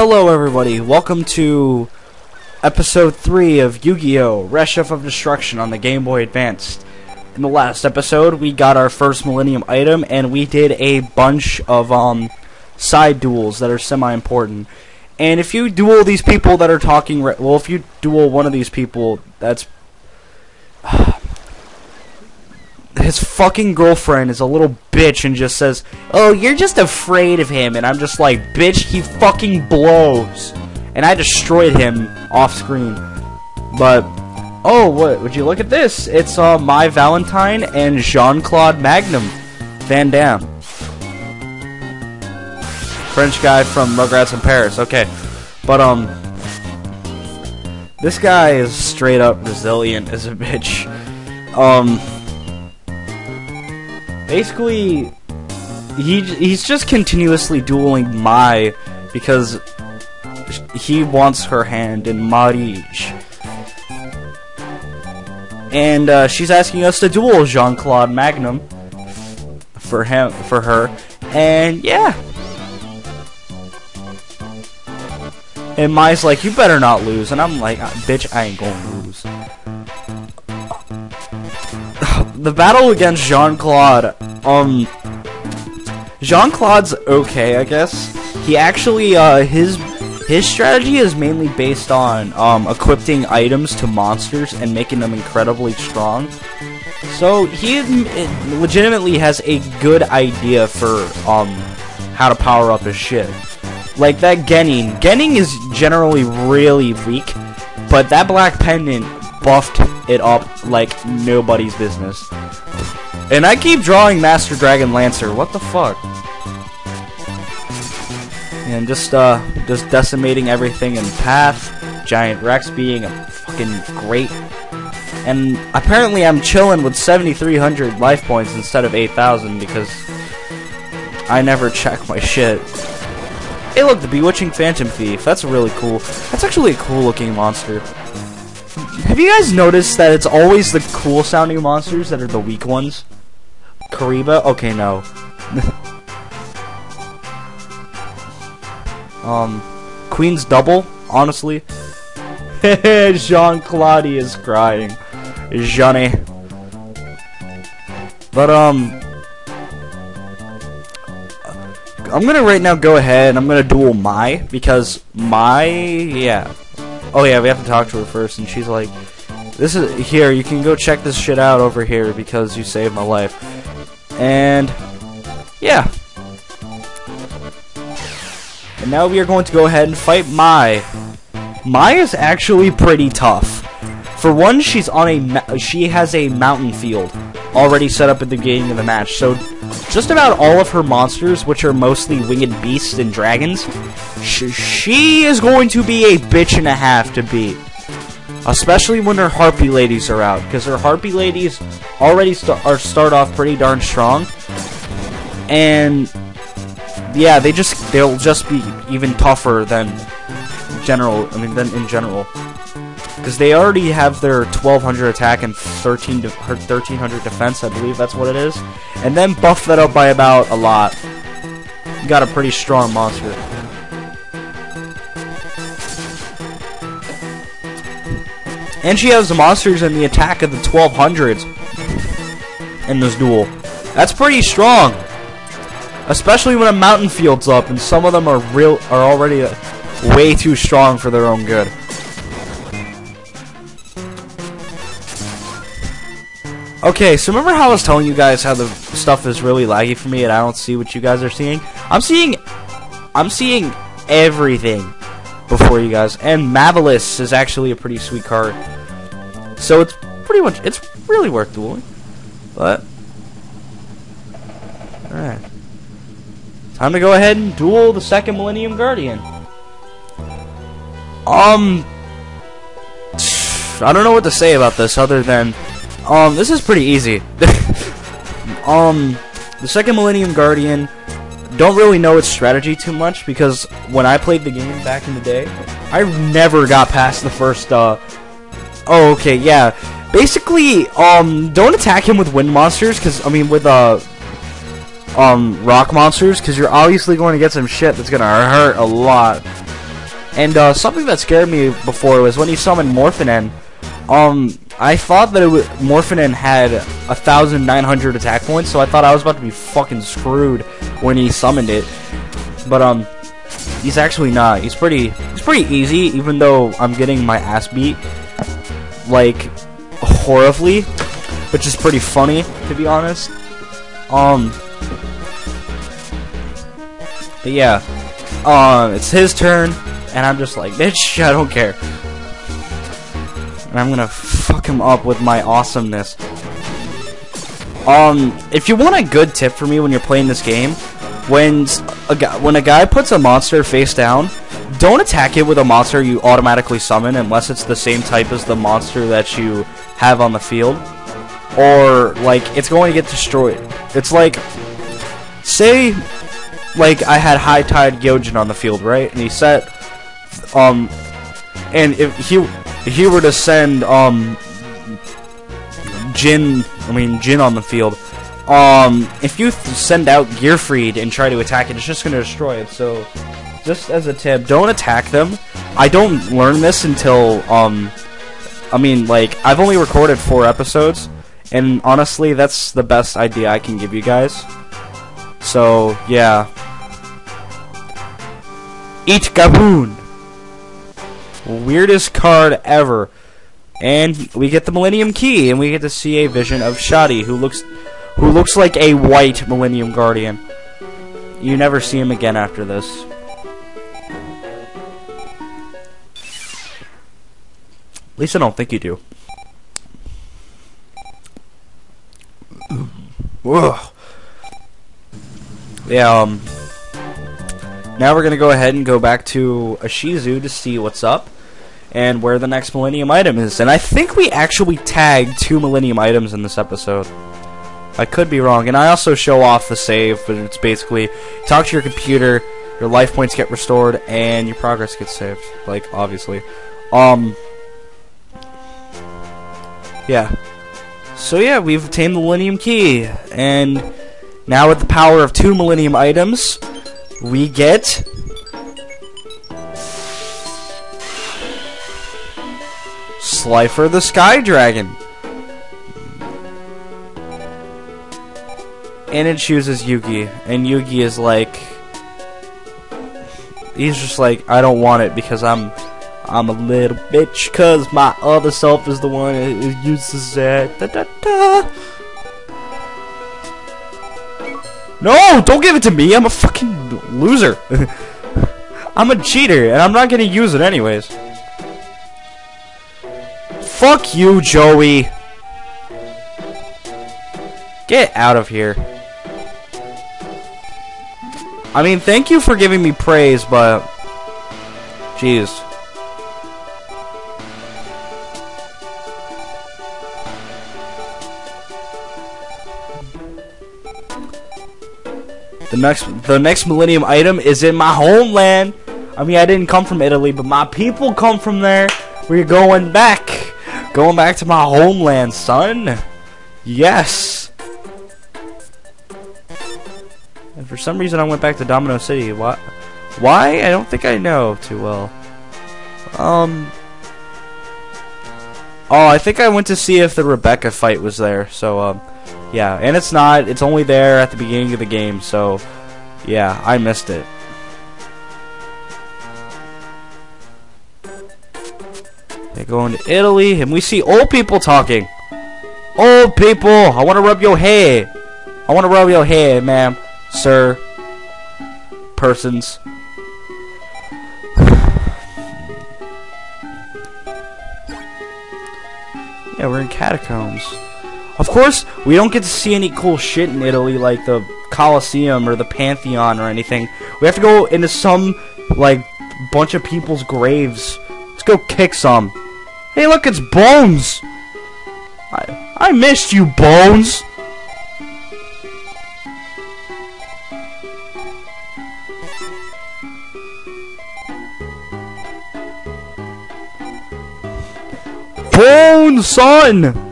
Hello everybody, welcome to episode 3 of Yu-Gi-Oh! Reshef of Destruction on the Game Boy Advance. In the last episode, we got our first Millennium item, and we did a bunch of side duels that are semi-important. And if you duel these people that are talking, well, if you duel one of these people, that's... his fucking girlfriend is a little bitch and just says, "Oh, you're just afraid of him," and I'm just like, bitch, he fucking blows. And I destroyed him off screen. But, oh, what, would you look at this? It's My Valentine and Jean-Claude Magnum Van Damme. French guy from Rugrats in Paris, okay. But, this guy is straight up resilient as a bitch. Basically, he's just continuously dueling Mai because he wants her hand in marriage. And she's asking us to duel Jean-Claude Magnum for her, and yeah. And Mai's like, "You better not lose," and I'm like, "Bitch, I ain't gonna lose." The battle against Jean-Claude, Jean-Claude's okay, I guess. He actually, his strategy is mainly based on, equipping items to monsters and making them incredibly strong. So, he legitimately has a good idea for, how to power up his shit. Like that Genin. Genin is generally really weak, but that black pendant buffed it up like nobody's business. And I keep drawing Master Dragon Lancer. What the fuck? And just decimating everything in path. Giant Rex being a fucking great. And apparently I'm chilling with 7,300 life points instead of 8,000 because I never check my shit. Hey, look, the Bewitching Phantom Thief. That's really cool. That's actually a cool looking monster. Have you guys noticed that it's always the cool sounding monsters that are the weak ones? Kariba? Okay, no. Queen's Double, honestly. Jean-Claude is crying. Johnny. But, I'm gonna right now go ahead and I'm gonna duel Mai, because Mai, yeah. Oh yeah, we have to talk to her first, and she's like, "This is here. You can go check this shit out over here because you saved my life." And yeah. And now we are going to go ahead and fight Mai. Mai is actually pretty tough. For one, she has a mountain field already set up at the beginning of the match. So just about all of her monsters, which are mostly winged beasts and dragons, she is going to be a bitch and a half to beat. Especially when her Harpy Ladies are out, because her Harpy Ladies already start off pretty darn strong. And yeah, they'll just be even tougher than in general. Because they already have their 1,200 attack and 1,300 defense, I believe that's what it is. And then buff that up by about a lot. You got a pretty strong monster. And she has the monsters in the attack of the 1,200s in this duel. That's pretty strong. Especially when a mountain field's up and some of them are already way too strong for their own good. Okay, so remember how I was telling you guys how the stuff is really laggy for me and I don't see what you guys are seeing? I'm seeing everything before you guys. And Mavelis is actually a pretty sweet card. So it's really worth dueling. But alright. Time to go ahead and duel the second Millennium Guardian. I don't know what to say about this other than this is pretty easy. The second Millennium Guardian, don't really know its strategy too much because when I played the game back in the day, I never got past the first, oh, okay, yeah. Basically, don't attack him with wind monsters, with rock monsters, because you're obviously going to get some shit that's going to hurt a lot. And something that scared me before was when he summoned Morphinin. I thought that Morphinin had 1,900 attack points, so I thought I was about to be fucking screwed when he summoned it. But he's actually not. He's pretty easy, even though I'm getting my ass beat like horribly, which is pretty funny to be honest. But yeah, it's his turn, and I'm just like, bitch, I don't care. And I'm gonna fuck him up with my awesomeness. If you want a good tip for me when you're playing this game, when a guy puts a monster face down, don't attack it with a monster you automatically summon unless it's the same type as the monster that you have on the field, or like it's going to get destroyed. It's like, say, like I had High Tide Gyojin on the field, right? And he set, and if he were to send Jin on the field, if you send out Gearfried and try to attack it, it's just going to destroy it. So, just as a tip, don't attack them. I don't learn this until, like, I've only recorded 4 episodes, and honestly, that's the best idea I can give you guys. So, yeah. Eat Gaboon! Weirdest card ever. And we get the Millennium Key, and we get to see a vision of Shadi, who looks like a white Millennium Guardian. You never see him again after this. At least I don't think you do. Ugh. Yeah, now we're gonna go ahead and go back to Ashizu to see what's up and where the next Millennium item is. And I think we actually tagged 2 Millennium items in this episode. I could be wrong. And I also show off the save, but it's basically talk to your computer, your life points get restored, and your progress gets saved. Like, obviously. Yeah. So yeah, we've obtained the Millennium Key, and now with the power of 2 Millennium items, we get Slifer the Sky Dragon. And it chooses Yugi, and Yugi is like, he's just like, I don't want it because I'm a little bitch, cause my other self is the one who uses that. Da, da, da. No, don't give it to me. I'm a fucking loser. I'm a cheater, and I'm not gonna use it anyways. Fuck you, Joey. Get out of here. I mean, thank you for giving me praise, but jeez. The next Millennium item is in my homeland. I mean, I didn't come from Italy, but my people come from there. We're going back to my homeland, son. Yes. And for some reason, I went back to Domino City. Why? I don't think I know too well. Oh, I think I went to see if the Rebecca fight was there. So, yeah, and it's not. It's only there at the beginning of the game, so yeah, I missed it. They go into Italy, and we see old people talking. Old people, I want to rub your hair. I want to rub your hair, ma'am, sir, persons. Yeah, we're in catacombs. Of course, we don't get to see any cool shit in Italy like the Colosseum or the Pantheon or anything. We have to go into some, like, bunch of people's graves. Let's go kick some. Hey, look, it's Bonz! I missed you, Bonz! Bonz, son!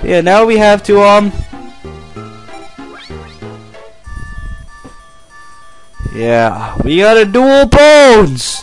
Yeah, now we have to, yeah, we got a dual Bonz!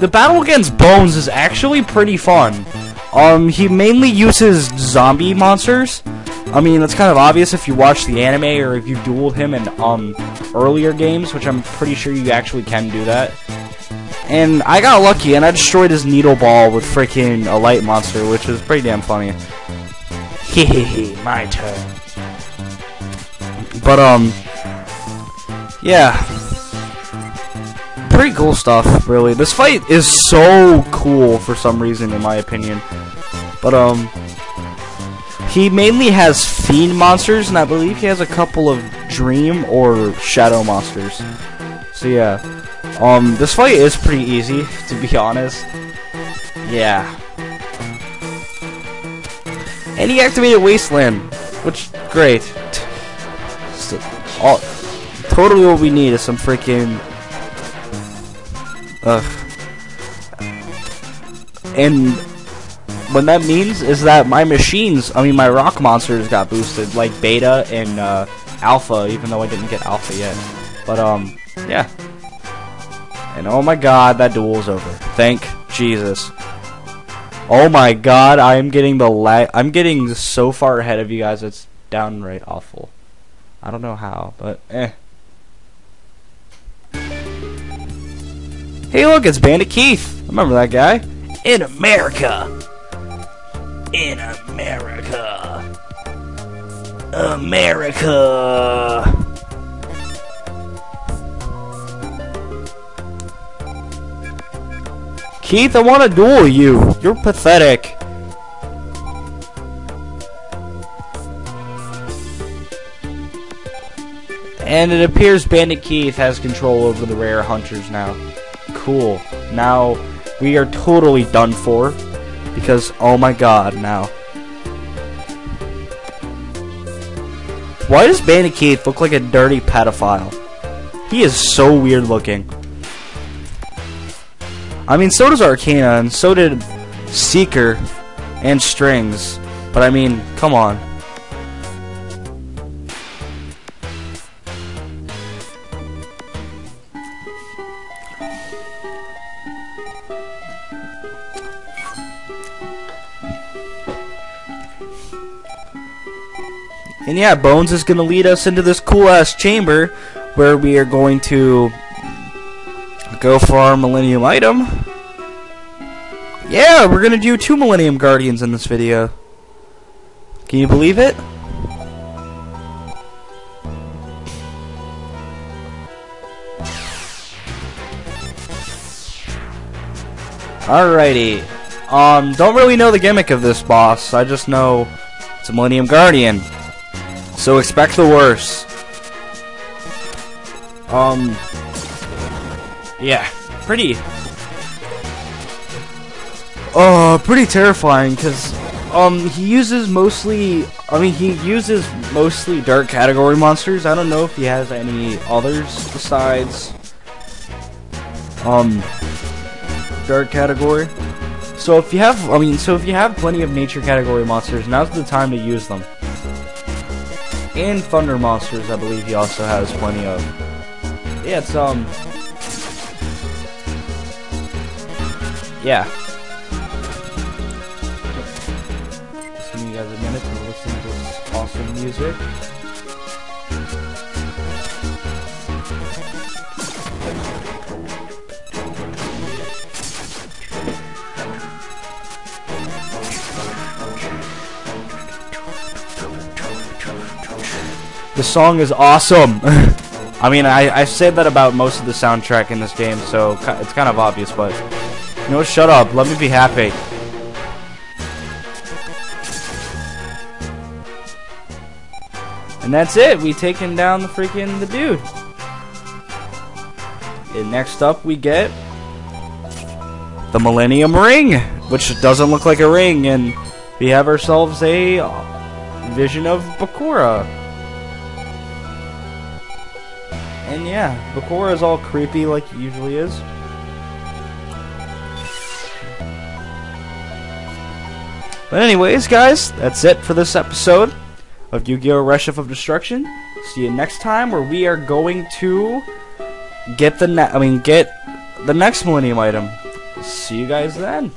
The battle against Bonz is actually pretty fun. He mainly uses zombie monsters. I mean, it's kind of obvious if you watch the anime or if you dueled him in, earlier games, which I'm pretty sure you actually can do that. And I got lucky and I destroyed his needle ball with freaking a light monster, which is pretty damn funny. Hehehe, my turn. But, yeah. Pretty cool stuff, really. This fight is so cool for some reason, in my opinion. But, he mainly has fiend monsters, and I believe he has a couple of dream or shadow monsters. So, yeah. This fight is pretty easy, to be honest. Yeah. And he activated Wasteland, which, great. So, totally what we need is some freaking... And what that means is that my my rock monsters got boosted, like Beta and Alpha, even though I didn't get Alpha yet. But, yeah. And oh my god, that duel's over. Thank Jesus. Oh my god, I'm getting so far ahead of you guys, it's downright awful. I don't know how, but eh. Hey look, it's Bandit Keith. Remember that guy? In America. In America. America. Keith, I want to duel you. You're pathetic. And it appears Bandit Keith has control over the rare hunters now. Cool. Now we are totally done for. Because, oh my god, now. Why does Bandit Keith look like a dirty pedophile? He is so weird looking. I mean, so does Arcana, and so did Seeker and Strings. But I mean, come on. And yeah, Bonz is going to lead us into this cool-ass chamber where we are going to go for our Millennium item. Yeah, we're going to do 2 Millennium Guardians in this video. Can you believe it? Alrighty. Don't really know the gimmick of this boss. I just know it's a Millennium Guardian. So expect the worst. Yeah, pretty terrifying, because he uses mostly dark category monsters. I don't know if he has any others besides dark category. So if you have plenty of nature category monsters, now's the time to use them. And thunder monsters, I believe he also has plenty of. Yeah, it's yeah. Just give you guys a minute to listen to this awesome music. The song is awesome. I mean, I said that about most of the soundtrack in this game, so it's kind of obvious, but you know, shut up. Let me be happy. And that's it. We taken down the dude. And next up, we get the Millennium Ring, which doesn't look like a ring, and we have ourselves a vision of Bakura. And yeah, Bakura is all creepy like he usually is. But anyways, guys, that's it for this episode of Yu-Gi-Oh! Reshef of Destruction. See you next time, where we are going to get the next Millennium item. See you guys then.